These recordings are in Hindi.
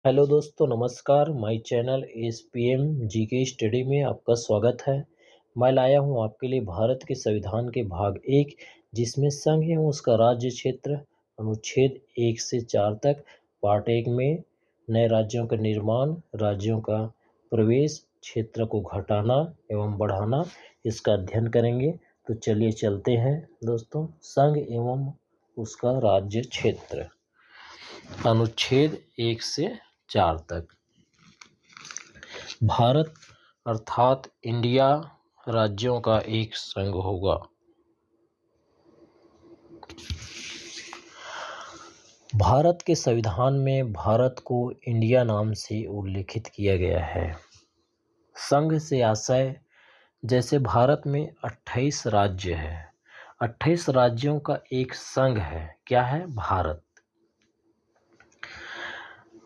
हेलो दोस्तों, नमस्कार। My channel S P M G के स्टडी में आपका स्वागत है। मैं लाया हूँ आपके लिए भारत के संविधान के भाग 1, जिसमें संघ एवं उसका राज्य क्षेत्र अनुच्छेद 1 से 4 तक, पार्ट 1 में नए राज्यों का निर्माण, राज्यों का प्रवेश, क्षेत्र को घटाना एवं बढ़ाना, इसका अध्ययन करेंगे। तो चलिए चलते हैं दोस्तों। संघ एवं उसका राज्य क्षेत्र, अनुच्छेद 1 से 4 तक। भारत अर्थात इंडिया राज्यों का एक संघ होगा। भारत के संविधान में भारत को इंडिया नाम से उल्लेखित किया गया है। संघ से आशय, जैसे भारत में 28 राज्य है, 28 राज्यों का एक संघ है। क्या है? भारत।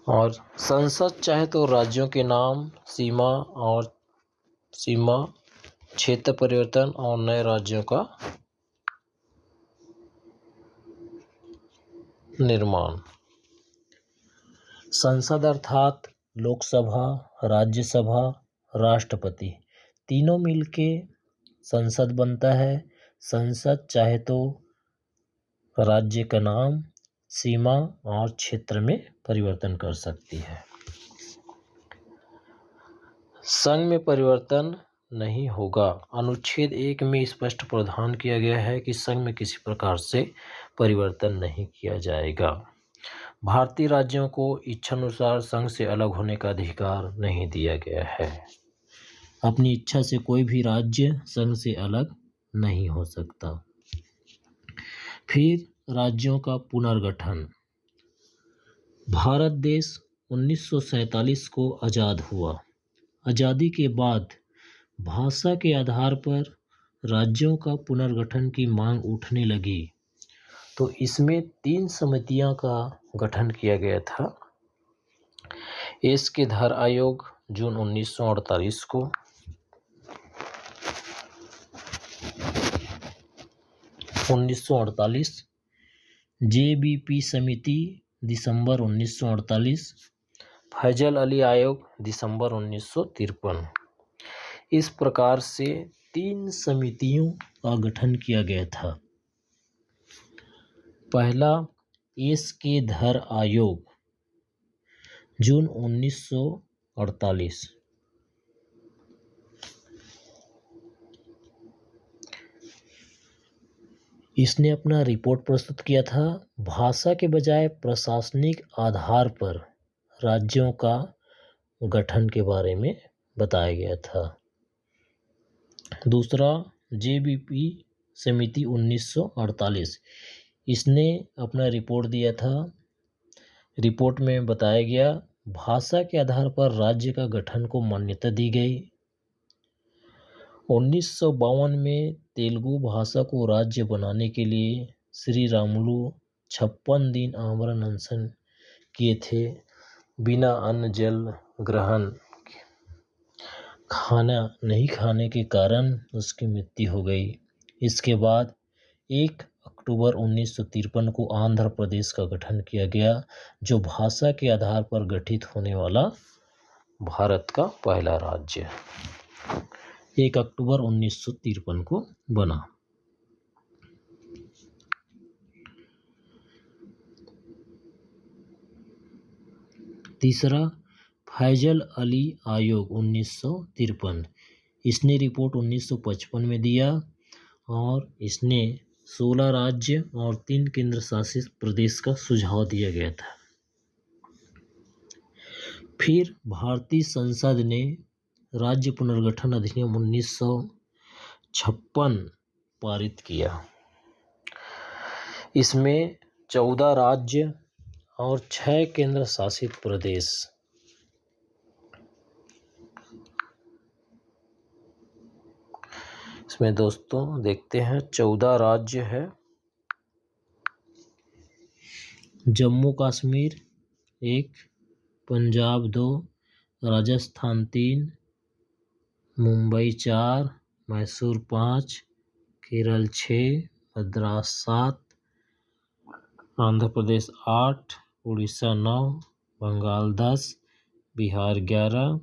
और संसद चाहे तो राज्यों के नाम, सीमा, क्षेत्र परिवर्तन और नए राज्यों का निर्माण। संसद अर्थात लोकसभा, राज्यसभा, राष्ट्रपति, तीनों मिलके संसद बनता है। संसद चाहे तो राज्य का नाम, सीमा और क्षेत्र में परिवर्तन कर सकती है। संघ में परिवर्तन नहीं होगा। अनुच्छेद 1 में स्पष्ट प्रावधान किया गया है कि संघ में किसी प्रकार से परिवर्तन नहीं किया जाएगा। भारतीय राज्यों को इच्छानुसार संघ से अलग होने का अधिकार नहीं दिया गया है। अपनी इच्छा से कोई भी राज्य संघ से अलग नहीं हो सकता। फिर राज्यों का पुनर्गठन। भारत देश 1947 को आज़ाद हुआ। आज़ादी के बाद भाषा के आधार पर राज्यों का पुनर्गठन की मांग उठने लगी, तो इसमें 3 समितियां का गठन किया गया था। एस के धर आयोग जून 1948 को, JBP समिति दिसंबर 1948, फैजल अली आयोग दिसंबर 1953। इस प्रकार से 3 समितियों का गठन किया गया था। पहला एस के धर आयोग जून 1948। इसने अपना रिपोर्ट प्रस्तुत किया था। भाषा के बजाय प्रशासनिक आधार पर राज्यों का गठन के बारे में बताया गया था। दूसरा JBP समिति 1948, इसने अपना रिपोर्ट दिया था। रिपोर्ट में बताया गया भाषा के आधार पर राज्य का गठन को मान्यता दी गई। 1952 में तेलुगु भाषा को राज्य बनाने के लिए श्री रामुलु 56 दिन आमरण अनशन किए थे। बिना अन्न जल ग्रहण, खाना नहीं खाने के कारण उसकी मृत्यु हो गई। इसके बाद 1 अक्टूबर 1953 को आंध्र प्रदेश का गठन किया गया, जो भाषा के आधार पर गठित होने वाला भारत का पहला राज्य 1 अक्टूबर 1953 को बना। तीसरा फैजल अली आयोग 1953, इसने रिपोर्ट 1955 में दिया और इसने 16 राज्य और 3 केंद्र शासित प्रदेश का सुझाव दिया गया था। फिर भारतीय संसद ने राज्य पुनर्गठन अधिनियम 1956 पारित किया। इसमें 14 राज्य और 6 केंद्र शासित प्रदेश, इसमें दोस्तों देखते हैं 14 राज्य है। जम्मू कश्मीर 1, पंजाब 2, राजस्थान 3, मुंबई 4, मैसूर 5, केरल 6, मद्रास 7, आंध्र प्रदेश 8, उड़ीसा 9, बंगाल 10, बिहार 11,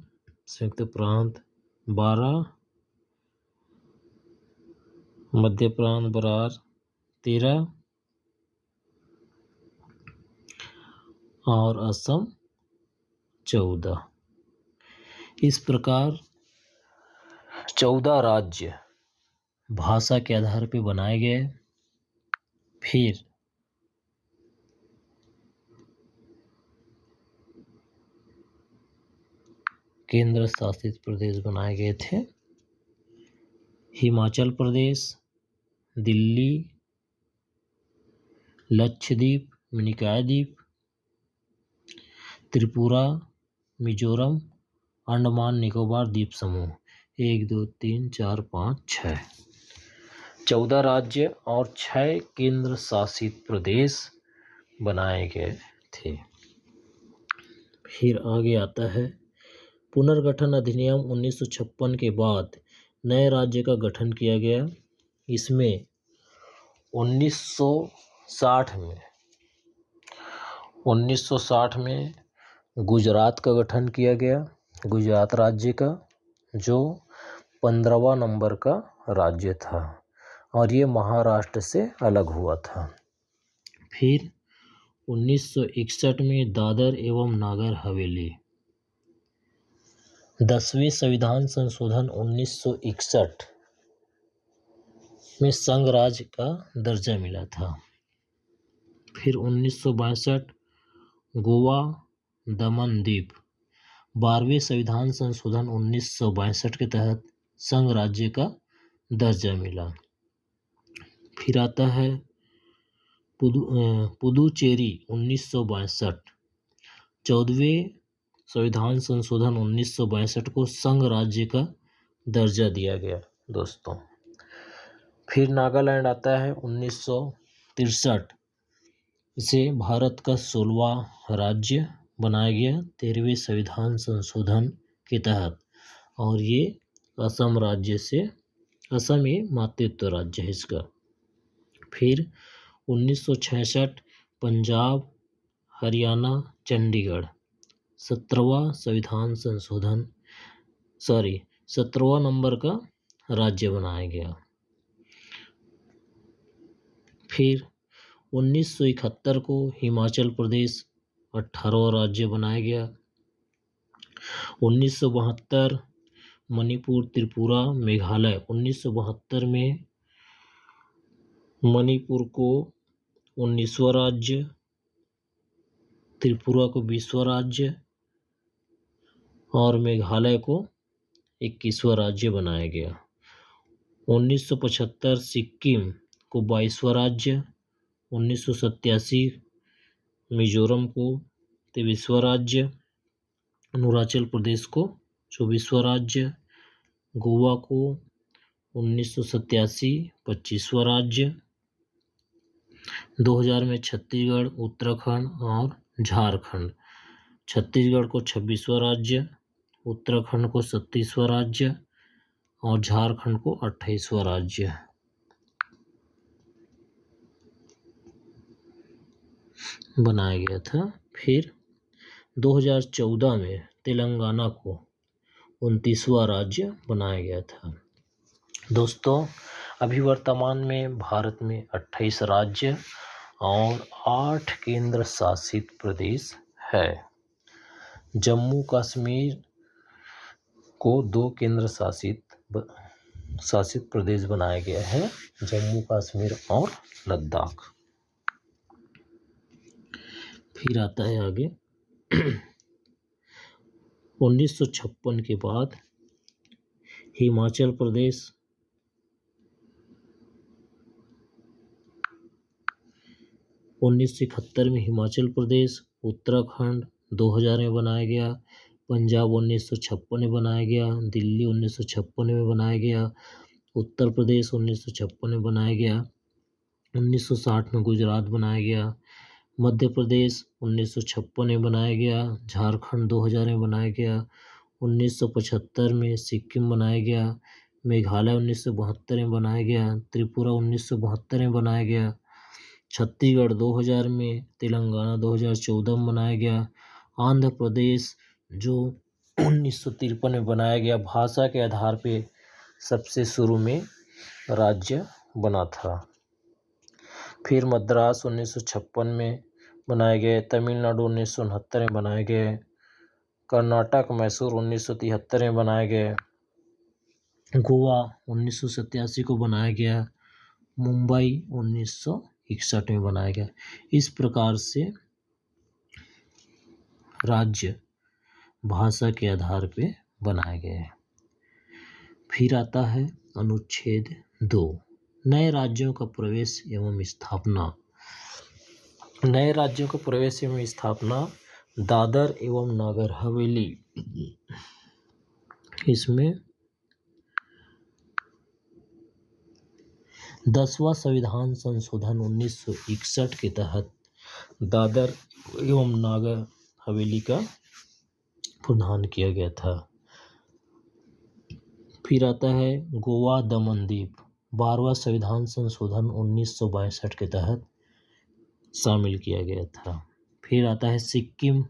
संयुक्त प्रांत 12, मध्य प्रांत बरार 13 और असम 14। इस प्रकार 14 राज्य भाषा के आधार पर बनाए गए। फिर केंद्र शासित प्रदेश बनाए गए थे। हिमाचल प्रदेश, दिल्ली, लक्षद्वीप, मिनिकॉय द्वीप, त्रिपुरा, मिजोरम, अंडमान निकोबार द्वीप समूह। 1 2 3 4 5 6 14 राज्य और 6 केंद्र शासित प्रदेश बनाए गए थे। फिर आगे आता है पुनर्गठन अधिनियम 1956 के बाद नए राज्य का गठन किया गया। इसमें 1960 में गुजरात का गठन किया गया, गुजरात राज्य का, जो 15वां नंबर का राज्य था और ये महाराष्ट्र से अलग हुआ था। फिर 1961 में दादर एवं नागर हवेली। 10वें संविधान संशोधन 1961 में संघ राज्य का दर्जा मिला था। फिर 1962 गोवा, दमन द्वीप। 12वें संविधान संशोधन 1962 के तहत संघ राज्य का दर्जा मिला। फिर आता है पुदुचेरी 1962। 14वें संविधान संशोधन 1962 को संघ राज्य का दर्जा दिया गया दोस्तों। फिर नागालैंड आता है 1963। इसे भारत का 16वां राज्य बनाया गया 13वें संविधान संशोधन के तहत, और ये असम राज्य से, असम ये मातृत्व राज्य है इसका। फिर 1966 पंजाब, हरियाणा, चंडीगढ़ 17वां संविधान संशोधन 17वां नंबर का राज्य बनाया गया। फिर 1971 को हिमाचल प्रदेश 18वां राज्य बनाया गया। 1972 मणिपुर, त्रिपुरा, मेघालय। 1972 में मणिपुर को 19वां राज्य, त्रिपुरा को 20वां राज्य और मेघालय को 21वां राज्य बनाया गया। 1975 सिक्किम को 22वां राज्य, 1987 मिजोरम को 23वां राज्य, अरुणाचल प्रदेश को 24वां राज्य, गोवा को 1987 25वां राज्य, 2000 में छत्तीसगढ़, उत्तराखंड और झारखंड। छत्तीसगढ़ को 26वां राज्य, उत्तराखंड को 37वां राज्य और झारखंड को 28वां राज्य बनाया गया था। फिर 2014 में तेलंगाना को 29वां राज्य बनाया गया था। दोस्तों, अभी वर्तमान में भारत में 28 राज्य और 8 केंद्र शासित प्रदेश है। जम्मू कश्मीर को 2 केंद्र शासित प्रदेश बनाया गया है, जम्मू कश्मीर और लद्दाख। फिर आता है आगे 1956 के बाद हिमाचल प्रदेश, 1971 में हिमाचल प्रदेश, उत्तराखंड 2000 में बनाया गया, पंजाब 1956 में बनाया गया, दिल्ली 1956 में बनाया गया, उत्तर प्रदेश 1956 में बनाया गया, 1960 में गुजरात बनाया गया, मध्य प्रदेश 1956 में बनाया गया, झारखंड 2000 में बनाया गया, 1975 में सिक्किम बनाया गया, मेघालय 1972 में बनाया गया, त्रिपुरा 1972 में बनाया गया, छत्तीसगढ़ 2000 में, तेलंगाना 2014 में बनाया गया आंध्र प्रदेश जो 1953 में बनाया गया भाषा के आधार पे सबसे शुरू में राज्य बना था। फिर मद्रास 1956 में बनाए गए, तमिलनाडु 1969 में बनाए गए, कर्नाटक मैसूर 1973 में बनाए गए, गोवा 1987 को बनाया गया, मुंबई 1961 में बनाया गया। इस प्रकार से राज्य भाषा के आधार पे बनाए गए हैं। फिर आता है अनुच्छेद 2, नए राज्यों का प्रवेश एवं स्थापना। नए राज्यों का प्रवेश एवं स्थापना दादर एवं नागर हवेली, इसमें 10वां संविधान संशोधन 1961 के तहत दादर एवं नागर हवेली का प्रावधान किया गया था। फिर आता है गोवा दमन दीप, 12वां संविधान संशोधन 1962 के तहत शामिल किया गया था। फिर आता है सिक्किम,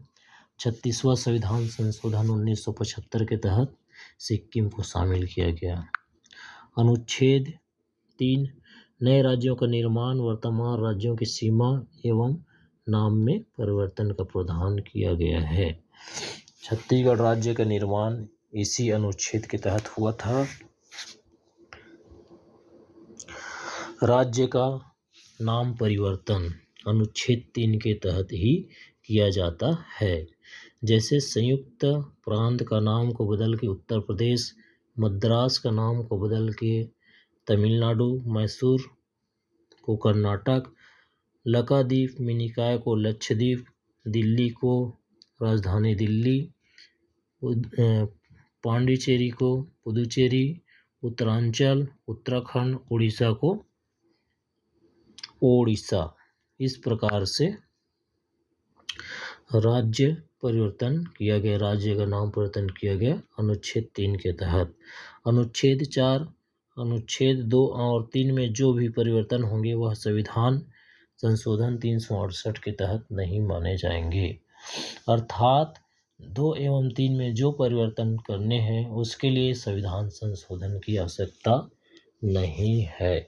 36वां संविधान संशोधन 1975 के तहत सिक्किम को शामिल किया गया। अनुच्छेद 3, नए राज्यों का निर्माण, वर्तमान राज्यों की सीमा एवं नाम में परिवर्तन का प्रावधान किया गया है। छत्तीसगढ़ राज्य का निर्माण इसी अनुच्छेद के तहत हुआ था। राज्य का नाम परिवर्तन अनुच्छेद 3 के तहत ही किया जाता है। जैसे संयुक्त प्रांत का नाम को बदल के उत्तर प्रदेश, मद्रास का नाम को बदल के तमिलनाडु, मैसूर को कर्नाटक, लक्षद्वीप मिनिकॉय को लक्षद्वीप, दिल्ली को राजधानी दिल्ली, पांडिचेरी को पुदुचेरी, उत्तरांचल उत्तराखंड, उड़ीसा को ओडिशा। इस प्रकार से राज्य परिवर्तन किया गया, राज्य का नाम परिवर्तन किया गया अनुच्छेद 3 के तहत। अनुच्छेद 4, अनुच्छेद 2 और 3 में जो भी परिवर्तन होंगे वह संविधान संशोधन 368 के तहत नहीं माने जाएंगे। अर्थात 2 एवं 3 में जो परिवर्तन करने हैं उसके लिए संविधान संशोधन की आवश्यकता नहीं है।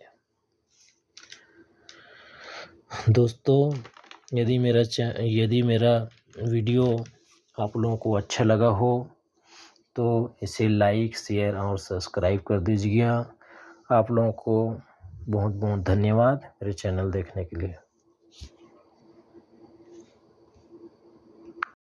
दोस्तों, यदि मेरा वीडियो आप लोगों को अच्छा लगा हो तो इसे लाइक, शेयर और सब्सक्राइब कर दीजिएगा। आप लोगों को बहुत बहुत धन्यवाद मेरे चैनल देखने के लिए।